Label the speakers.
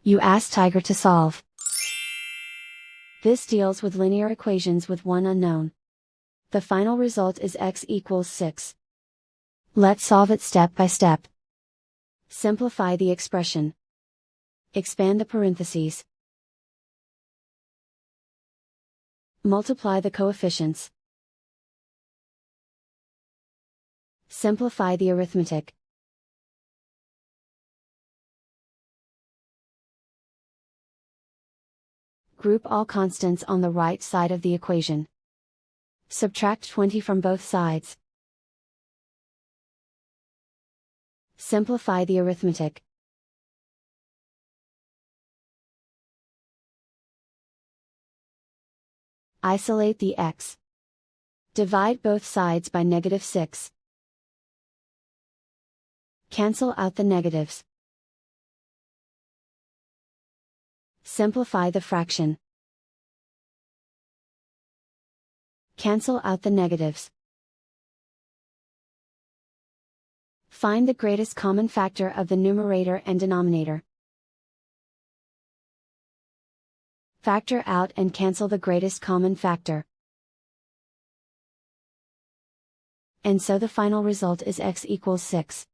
Speaker 1: You ask Tiger to solve. This deals with linear equations with one unknown. The final result is x equals 6. Let's solve it step by step. Simplify the expression. Expand the parentheses. Multiply the coefficients. Simplify the arithmetic. Group all constants on the right side of the equation. Subtract 20 from both sides. Simplify the arithmetic. Isolate the x. Divide both sides by -6. Cancel out the negatives. Simplify the fraction. Cancel out the negatives. Find the greatest common factor of the numerator and denominator. Factor out and cancel the greatest common factor. And so the final result is x equals 6.